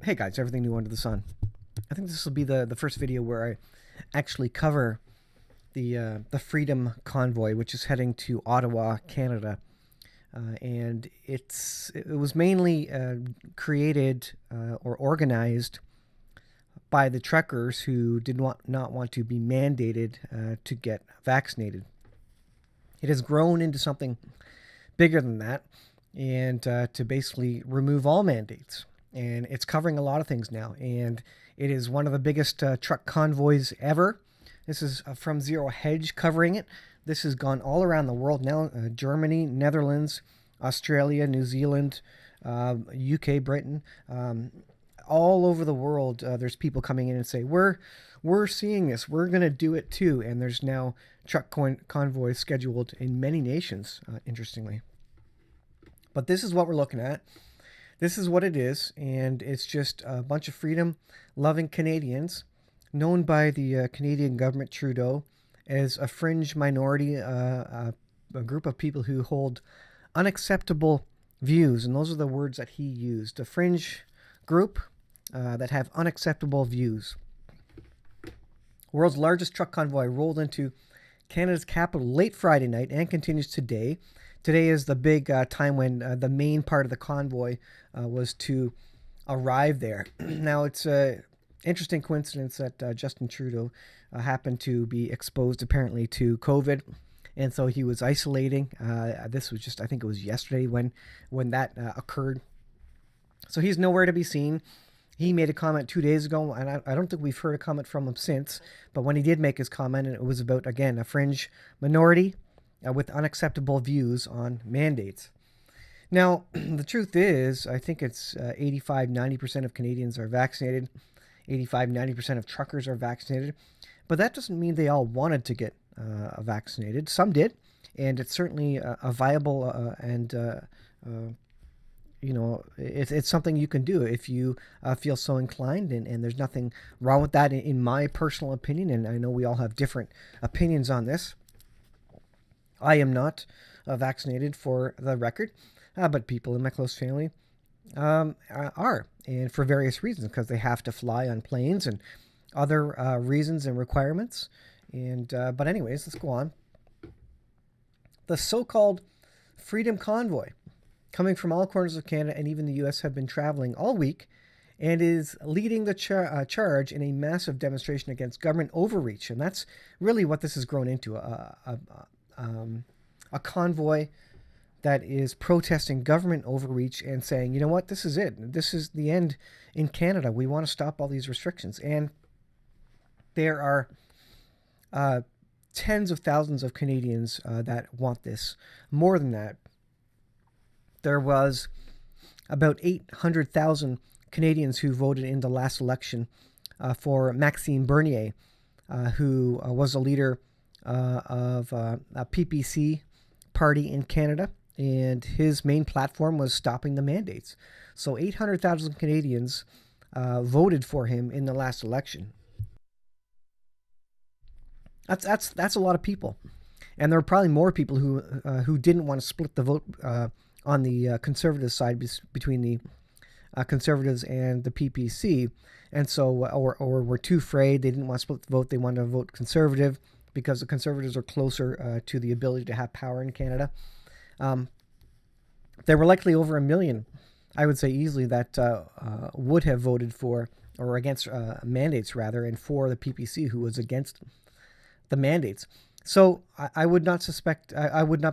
Hey guys, everything new under the sun. I think this will be the first video where I actually cover the Freedom Convoy, which is heading to Ottawa, Canada, and it was mainly created or organized by the truckers who did not want to be mandated to get vaccinated. It has grown into something bigger than that, and to basically remove all mandates. And it's covering a lot of things now. And it is one of the biggest truck convoys ever. This is from Zero Hedge covering it. This has gone all around the world now. Germany, Netherlands, Australia, New Zealand, UK, Britain, all over the world. There's people coming in and say, we're seeing this. We're going to do it too. And there's now truck convoys scheduled in many nations, interestingly. But this is what we're looking at. This is what it is, and it's just a bunch of freedom-loving Canadians, known by the Canadian government, Trudeau, as a fringe minority, a group of people who hold unacceptable views, and those are the words that he used. A fringe group that have unacceptable views. World's largest truck convoy rolled into Canada's capital late Friday night and continues today. Today is the big time when the main part of the convoy was to arrive there. Now, it's an interesting coincidence that Justin Trudeau happened to be exposed apparently to COVID, and so he was isolating. This was just, I think it was yesterday when that occurred. So he's nowhere to be seen. He made a comment 2 days ago, and I don't think we've heard a comment from him since. But when he did make his comment, it was about, again, a fringe minority with unacceptable views on mandates. Now, the truth is, I think it's 85-90% of Canadians are vaccinated. 85-90% of truckers are vaccinated. But that doesn't mean they all wanted to get vaccinated. Some did, and it's certainly a viable it's something you can do if you feel so inclined, and there's nothing wrong with that in my personal opinion, and I know we all have different opinions on this. I am not vaccinated, for the record, but people in my close family are, and for various reasons, because they have to fly on planes and other reasons and requirements. And but anyways, let's go on. The so-called Freedom Convoy, coming from all corners of Canada and even the U.S., have been traveling all week and is leading the charge in a massive demonstration against government overreach. And that's really what this has grown into, a convoy that is protesting government overreach and saying, you know what, this is it. This is the end in Canada. We want to stop all these restrictions. And there are tens of thousands of Canadians that want this. More than that, there was about 800,000 Canadians who voted in the last election for Maxime Bernier, who was a leader of a PPC party in Canada, and his main platform was stopping the mandates. So 800,000 Canadians voted for him in the last election. That's a lot of people, and there were probably more people who didn't want to split the vote on the conservative side between the Conservatives and the PPC, and so or were too afraid. They didn't want to split the vote. They wanted to vote Conservative because the Conservatives are closer to the ability to have power in Canada. There were likely over 1 million, I would say easily, that would have voted for or against mandates rather, and for the PPC, who was against the mandates. So I would not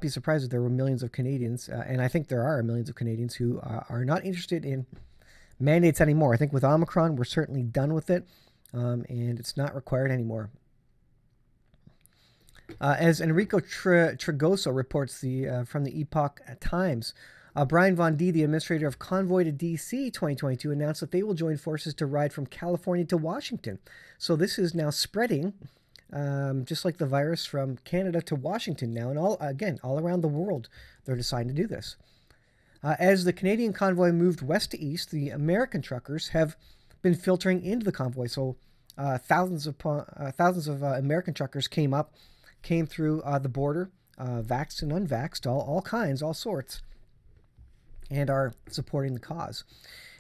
be surprised if there were millions of Canadians, and I think there are millions of Canadians who are not interested in mandates anymore. I think with Omicron, we're certainly done with it, and it's not required anymore. As Enrico Trigoso reports from the Epoch Times, Brian Von D, the administrator of Convoy to DC 2022, announced that they will join forces to ride from California to Washington. So this is now spreading, just like the virus, from Canada to Washington now, and all around the world, they're deciding to do this. As the Canadian convoy moved west to east, the American truckers have been filtering into the convoy. So thousands of American truckers came through the border, vaxxed and unvaxxed, all kinds, all sorts. and are supporting the cause.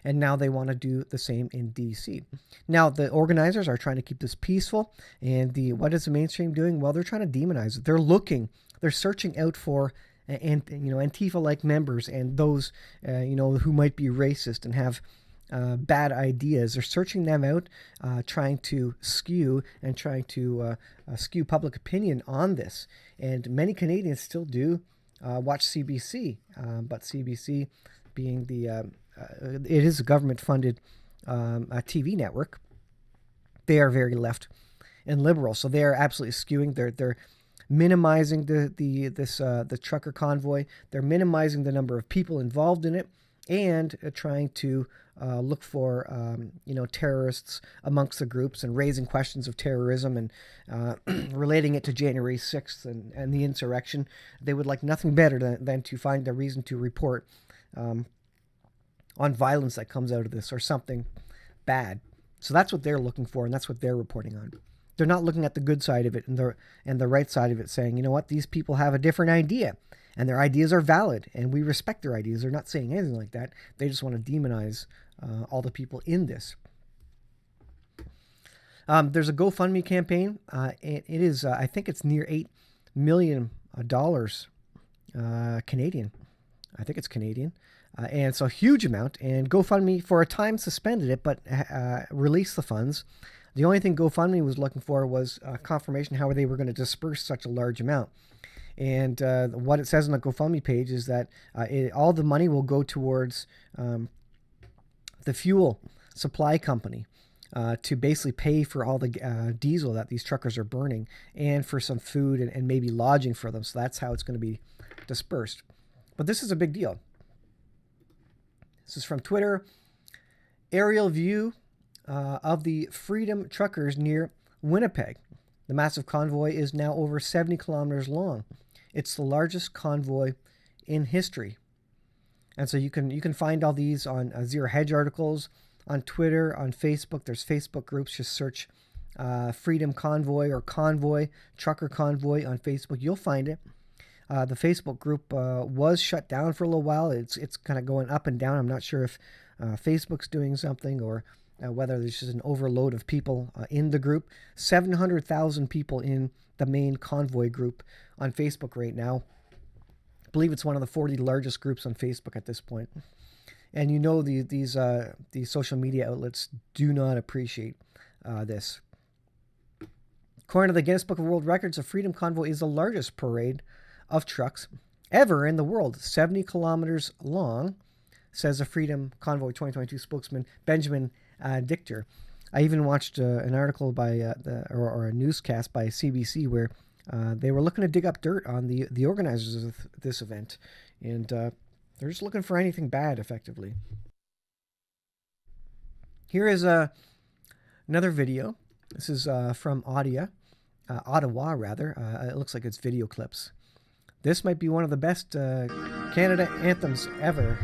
And now they want to do the same in DC. Now, the organizers are trying to keep this peaceful. And what is the mainstream doing? Well, they're trying to demonize it. They're searching out for Antifa-like members and those who might be racist and have bad ideas. They're searching them out, trying to skew public opinion on this. And many Canadians still do watch CBC, but CBC being it is a government-funded TV network. They are very left and liberal, so they are absolutely skewing. They're minimizing the trucker convoy. They're minimizing the number of people involved in it, and trying to look for terrorists amongst the groups and raising questions of terrorism and relating it to January 6th and the insurrection. They would like nothing better than to find a reason to report on violence that comes out of this or something bad. So that's what they're looking for, and that's what they're reporting on. They're not looking at the good side of it and the right side of it, saying, you know what, these people have a different idea, and their ideas are valid, and we respect their ideas. They're not saying anything like that. They just want to demonize all the people in this. There's a GoFundMe campaign. It is, I think it's near $8 million Canadian. I think it's Canadian. And so a huge amount. And GoFundMe, for a time, suspended it, but released the funds. The only thing GoFundMe was looking for was confirmation how they were going to disperse such a large amount. And what it says on the GoFundMe page is that all the money will go towards the fuel supply company to basically pay for all the diesel that these truckers are burning, and for some food and maybe lodging for them. So that's how it's going to be dispersed. But this is a big deal. This is from Twitter. Aerial view of the Freedom Truckers near Winnipeg. The massive convoy is now over 70 kilometers long. It's the largest convoy in history. And so you can find all these on Zero Hedge articles, on Twitter, on Facebook. There's Facebook groups. Just search Freedom Convoy or Convoy, Trucker Convoy on Facebook. You'll find it. The Facebook group was shut down for a little while. It's kind of going up and down. I'm not sure if Facebook's doing something or whether there's just an overload of people in the group. 700,000 people in the main convoy group on Facebook right now. I believe it's one of the 40 largest groups on Facebook at this point. And these social media outlets do not appreciate this. According to the Guinness Book of World Records, the Freedom Convoy is the largest parade of trucks ever in the world, 70 kilometers long, says a Freedom Convoy 2022 spokesman Benjamin Dichter. I even watched an article by or a newscast by CBC where they were looking to dig up dirt on the organizers of this event, and they're just looking for anything bad, effectively. Here is another video. This is from Ottawa, rather. It looks like it's video clips. This might be one of the best Canada anthems ever.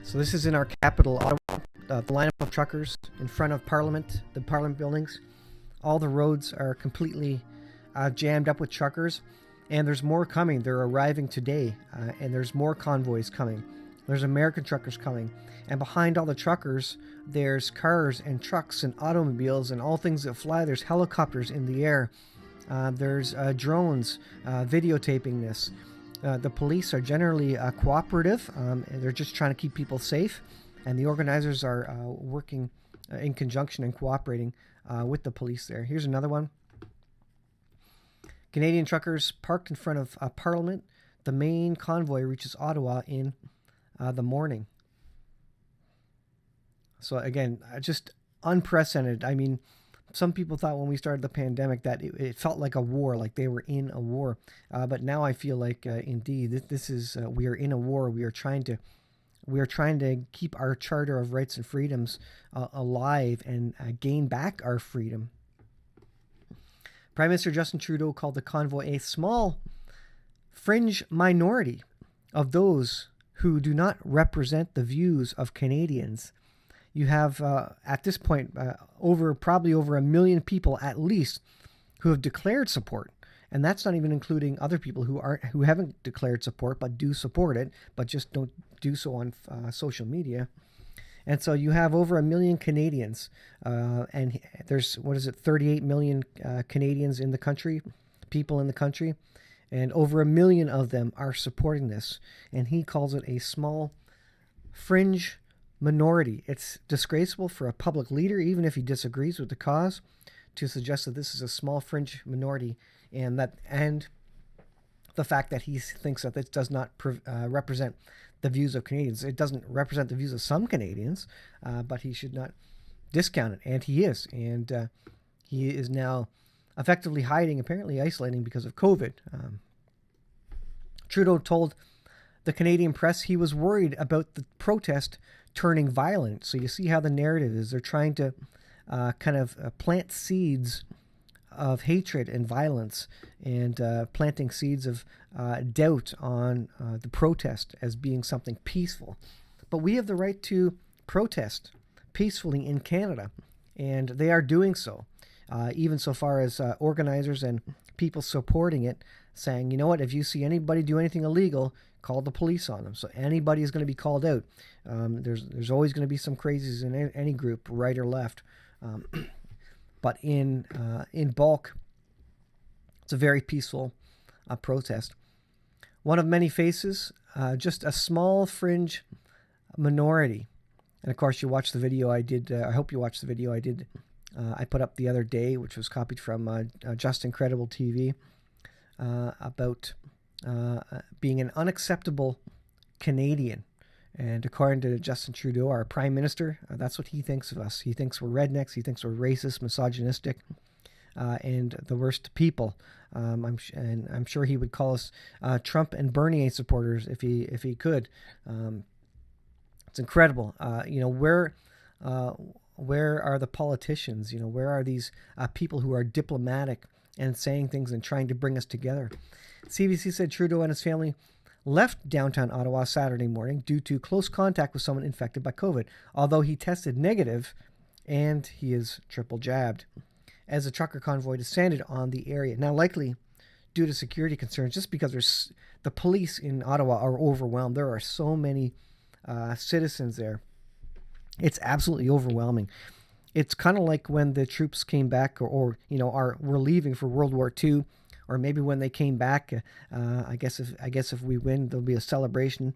So this is in our capital, Ottawa. The lineup of truckers in front of Parliament, the Parliament buildings. All the roads are completely jammed up with truckers. And there's more coming. They're arriving today, and there's more convoys coming. There's American truckers coming. And behind all the truckers, there's cars and trucks and automobiles and all things that fly. There's helicopters in the air. There's drones videotaping this. The police are generally cooperative. They're just trying to keep people safe. And the organizers are working in conjunction and cooperating with the police there. Here's another one. Canadian truckers parked in front of Parliament. The main convoy reaches Ottawa in the morning. So again, just unprecedented. I mean, some people thought when we started the pandemic that it felt like a war, like they were in a war. But now I feel like indeed this is we are in a war. We are trying to keep our Charter of Rights and Freedoms alive and gain back our freedom. Prime Minister Justin Trudeau called the convoy a small, fringe minority of those who do not represent the views of Canadians. you have at this point probably over 1 million people at least who have declared support. And that's not even including other people who haven't declared support but do support it, but just don't do so on social media. And so you have over 1 million Canadians, and there's 38 million Canadians in the country, people in the country, and over 1 million of them are supporting this. And he calls it a small fringe minority. It's disgraceful for a public leader, even if he disagrees with the cause, to suggest that this is a small fringe minority, and the fact that he thinks that this does not represent the views of Canadians. It doesn't represent the views of some Canadians, but he should not discount it, and he is. And he is now effectively hiding, apparently isolating because of COVID. Trudeau told the Canadian press he was worried about the protest turning violent. So you see how the narrative is. They're trying to plant seeds of hatred and violence, and planting seeds of doubt on the protest as being something peaceful. But we have the right to protest peacefully in Canada, and they are doing so, even so far as organizers and people supporting it, saying, you know what, if you see anybody do anything illegal, call the police on them. So anybody is going to be called out. There's always going to be some crazies in any group, right or left. But in bulk, it's a very peaceful protest. One of many faces, just a small fringe minority. And of course, you watched the video I did. I hope you watched the video I did. I put up the other day, which was copied from Just Incredible TV, about being an unacceptable Canadian. And according to Justin Trudeau, our Prime Minister, that's what he thinks of us. He thinks we're rednecks. He thinks we're racist, misogynistic, and the worst people. I'm sure he would call us Trump and Bernier supporters if he could. It's incredible. Where are the politicians? Where are these people who are diplomatic and saying things and trying to bring us together? CBC said Trudeau and his family left downtown Ottawa Saturday morning due to close contact with someone infected by COVID, although he tested negative and he is triple jabbed, as a trucker convoy descended on the area. Now, likely due to security concerns, just because the police in Ottawa are overwhelmed. There are so many citizens there. It's absolutely overwhelming. It's kind of like when the troops came back were leaving for World War II. Or maybe when they came back, I guess if we win, there'll be a celebration.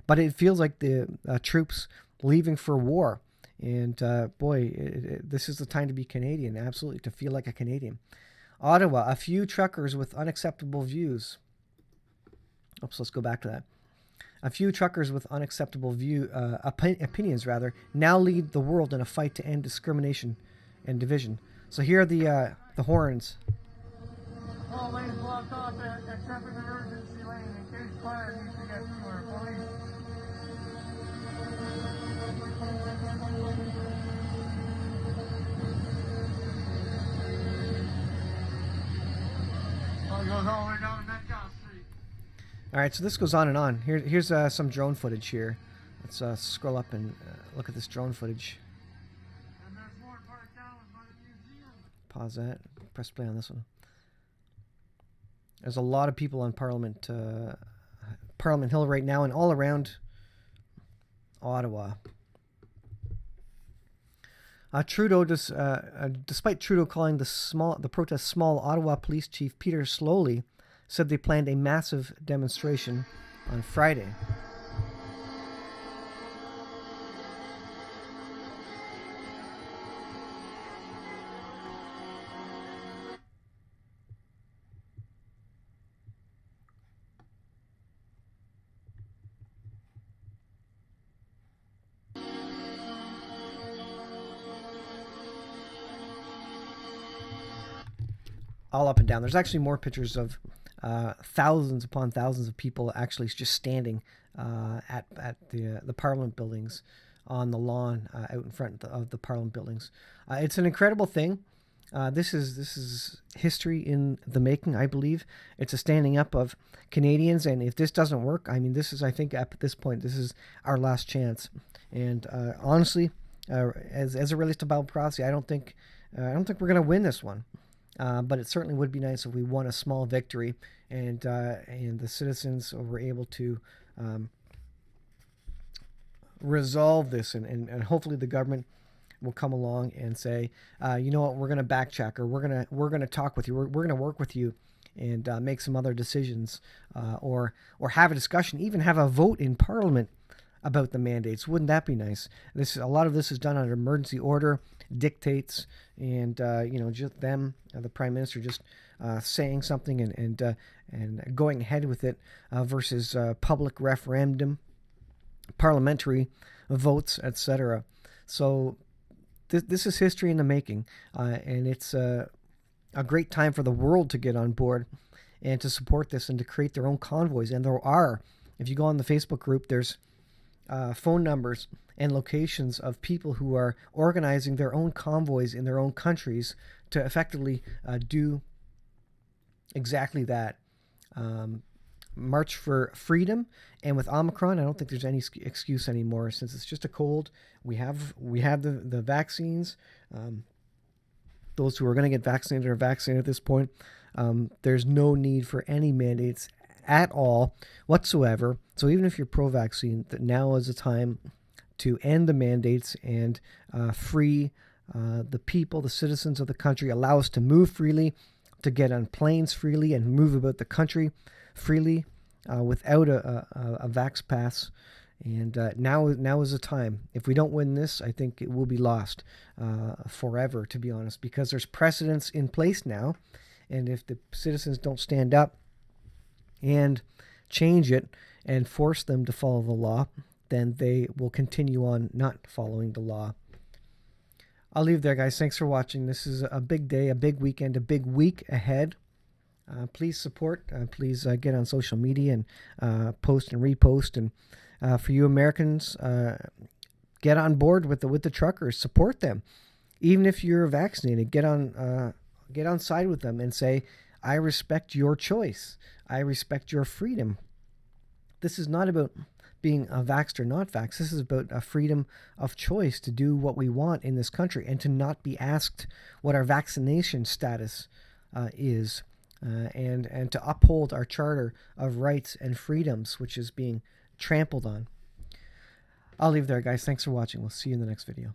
But it feels like the troops leaving for war. And this is the time to be Canadian, absolutely, to feel like a Canadian. Ottawa, a few truckers with unacceptable views. Oops, let's go back to that. A few truckers with unacceptable opinions now lead the world in a fight to end discrimination and division. So here are the horns. All lanes blocked off except for the emergency lane in case fire needs to get through or police. Oh, it goes all the way down to Metcalfe Street. All right, so this goes on and on. Here's some drone footage here. Let's scroll up and look at this drone footage. And there's more parked down by the museum. Pause that. Press play on this one. There's a lot of people on Parliament Hill right now and all around Ottawa. Trudeau, despite Trudeau calling the protest small, Ottawa Police Chief Peter Slowly said they planned a massive demonstration on Friday. All up and down. There's actually more pictures of thousands upon thousands of people actually just standing at the Parliament buildings, on the lawn out in front of the Parliament buildings. It's an incredible thing. This is history in the making, I believe. It's a standing up of Canadians, and if this doesn't work, I think at this point, this is our last chance. And honestly, as it relates to Bible prophecy. I don't think we're going to win this one. But it certainly would be nice if we won a small victory, and the citizens were able to resolve this, and hopefully the government will come along and say, you know what, we're going to backcheck, or we're gonna talk with you, we're going to work with you, and make some other decisions, or have a discussion, even have a vote in Parliament about the mandates. Wouldn't that be nice? A lot of this is done under emergency order, dictates, and just them, the Prime Minister, just saying something and going ahead with it, versus public referendum, parliamentary votes, etc. So this is history in the making, and it's a great time for the world to get on board and to support this and to create their own convoys. And there are, if you go on the Facebook group, there's phone numbers and locations of people who are organizing their own convoys in their own countries to effectively do exactly that. March for freedom. And with Omicron, I don't think there's any excuse anymore, since it's just a cold. We have the vaccines. Those who are going to get vaccinated are vaccinated at this point. There's no need for any mandates at all whatsoever. So even if you're pro-vaccine, that now is the time to end the mandates and free the people, the citizens of the country, allow us to move freely, to get on planes freely, and move about the country freely without a vax pass. And now is the time. If we don't win this, I think it will be lost forever, to be honest, because there's precedents in place now. And if the citizens don't stand up and change it and force them to follow the law, then they will continue on not following the law. I'll leave there, guys. Thanks for watching. This is a big day, a big weekend, a big week ahead. Please support. Please get on social media and post and repost. And for you Americans, get on board with the truckers. Support them, even if you're vaccinated. Get on side with them and say, I respect your choice. I respect your freedom. This is not about being a vaxxed or not vaxxed. This is about a freedom of choice to do what we want in this country and to not be asked what our vaccination status is, and to uphold our charter of rights and freedoms, which is being trampled on. I'll leave there, guys. Thanks for watching. We'll see you in the next video.